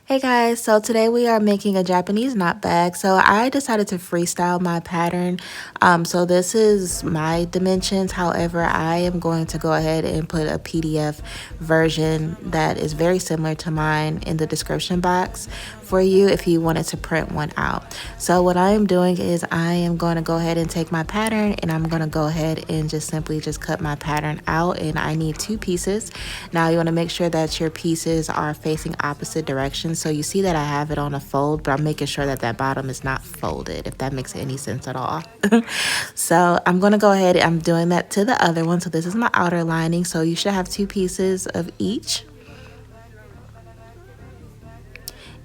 Hey guys, so today we are making a Japanese knot bag. So I decided to freestyle my pattern. So this is my dimensions. However, I am going to go ahead and put a PDF version that is very similar to mine in the description box for you if you wanted to print one out. So what I am doing is I am going to go ahead and take my pattern and I'm going to go ahead and just simply cut my pattern out, and I need two pieces. Now you want to make sure that your pieces are facing opposite directions. So you see that I have it on a fold, but I'm making sure that that bottom is not folded, if that makes any sense at all. So I'm going to go ahead, I'm doing that to the other one. So this is my outer lining. So you should have two pieces of each.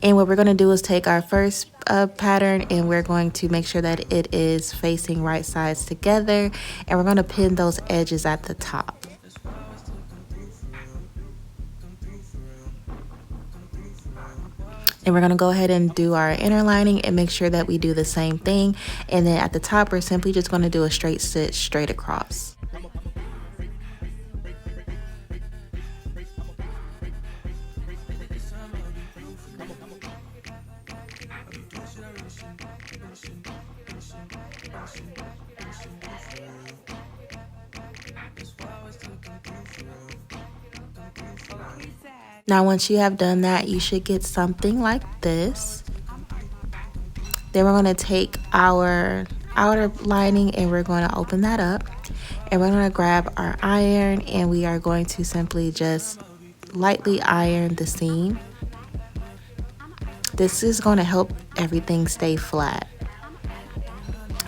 And what we're going to do is take our first pattern and we're going to make sure that it is facing right sides together, and we're going to pin those edges at the top. And we're going to go ahead and do our inner lining and make sure that we do the same thing. And then at the top, we're simply just going to do a straight stitch straight across. Now, once you have done that, you should get something like this. Then we're going to take our outer lining and we're going to open that up. And we're going to grab our iron and we are going to simply just lightly iron the seam. This is going to help everything stay flat.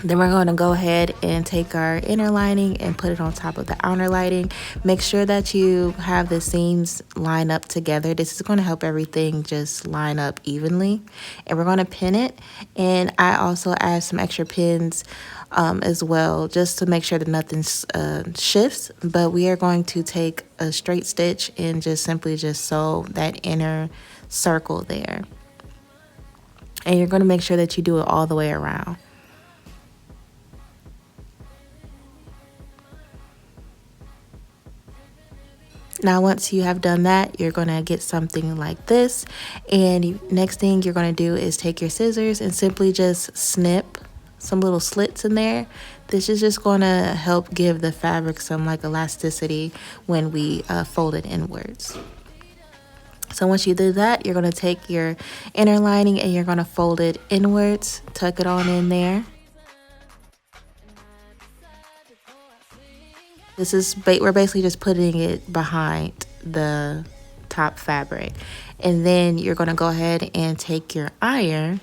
Then we're going to go ahead and take our inner lining and put it on top of the outer lining. Make sure that you have the seams line up together. This is going to help everything just line up evenly. And we're going to pin it. And I also add some extra pins as well, just to make sure that nothing shifts. But we are going to take a straight stitch and just simply sew that inner circle there. And you're going to make sure that you do it all the way around. Now, once you have done that, you're going to get something like this. And next thing you're going to do is take your scissors and simply just snip some little slits in there. This is just going to help give the fabric some elasticity when we fold it inwards. So once you do that, you're going to take your inner lining and you're going to fold it inwards, tuck it on in there. We're basically just putting it behind the top fabric. And then you're going to go ahead and take your iron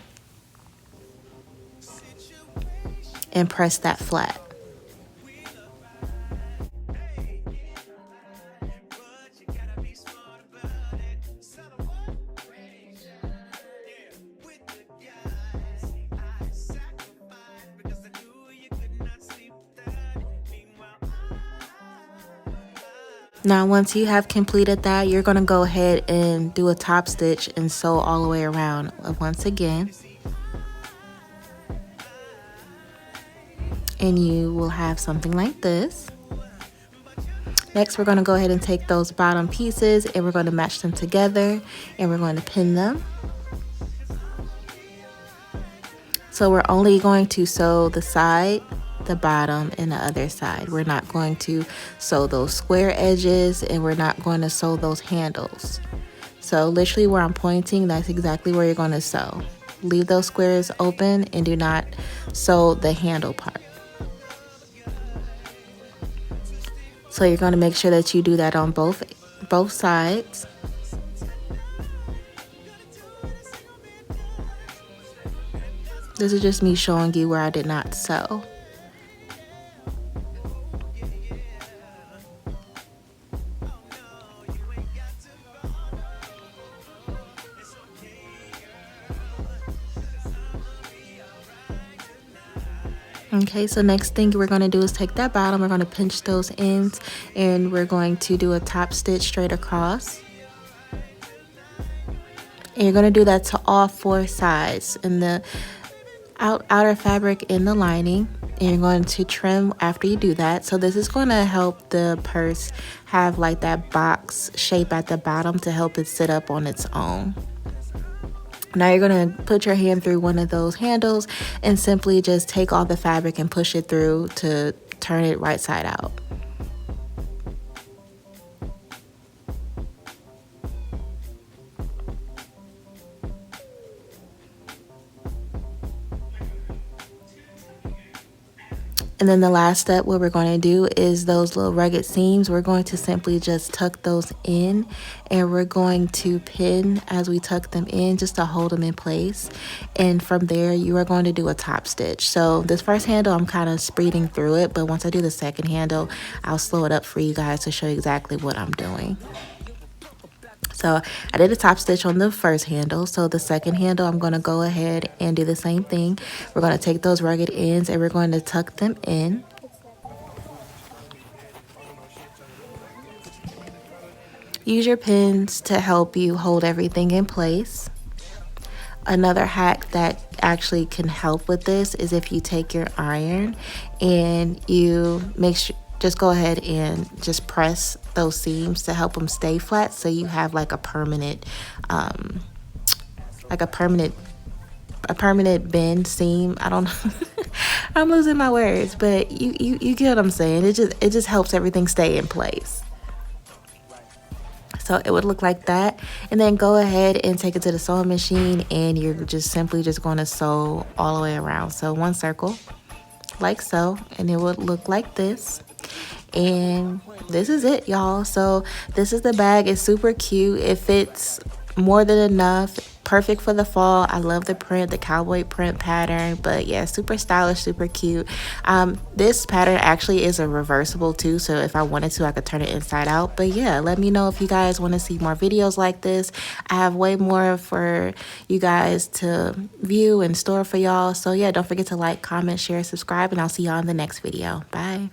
and press that flat. Now, once you have completed that, you're going to go ahead and do a top stitch and sew all the way around once again. And you will have something like this. Next, we're going to go ahead and take those bottom pieces and we're going to match them together and we're going to pin them. So we're only going to sew the side, the bottom, and the other side. We're not going to sew those square edges and we're not going to sew those handles. So literally where I'm pointing, that's exactly where you're going to sew. Leave those squares open and do not sew the handle part. So you're going to make sure that you do that on both sides. This is just me showing you where I did not sew. Okay, so next thing we're going to do is take that bottom, we're going to pinch those ends, and we're going to do a top stitch straight across. And you're going to do that to all four sides in the outer fabric in the lining. And you're going to trim after you do that. So this is going to help the purse have like that box shape at the bottom to help it sit up on its own. Now you're going to put your hand through one of those handles and simply just take all the fabric and push it through to turn it right side out. And then the last step, what we're going to do is those little rugged seams, we're going to simply just tuck those in, and we're going to pin as we tuck them in just to hold them in place. And from there, you are going to do a top stitch. So this first handle, I'm kind of speeding through it, but once I do the second handle, I'll slow it up for you guys to show you exactly what I'm doing. So I did a top stitch on the first handle. So the second handle, I'm going to go ahead and do the same thing. We're going to take those rugged ends and we're going to tuck them in. Use your pins to help you hold everything in place. Another hack that actually can help with this is if you take your iron and you make sure, just go ahead and just press those seams to help them stay flat, so you have like a permanent bend seam. I don't know. I'm losing my words, but you get what I'm saying. It just helps everything stay in place. So it would look like that, and then go ahead and take it to the sewing machine, and you're just simply just going to sew all the way around. So one circle like so, and it would look like this. And this is it, y'all. So this is the bag. It's super cute. It fits more than enough. Perfect for the fall. I love the print, the cowboy print pattern. But yeah, super stylish, super cute. This pattern actually is a reversible too, so if I wanted to, I could turn it inside out. But yeah, let me know if you guys want to see more videos like this. I have way more for you guys to view and store for y'all. So yeah, don't forget to like, comment, share, subscribe, and I'll see y'all in the next video. Bye.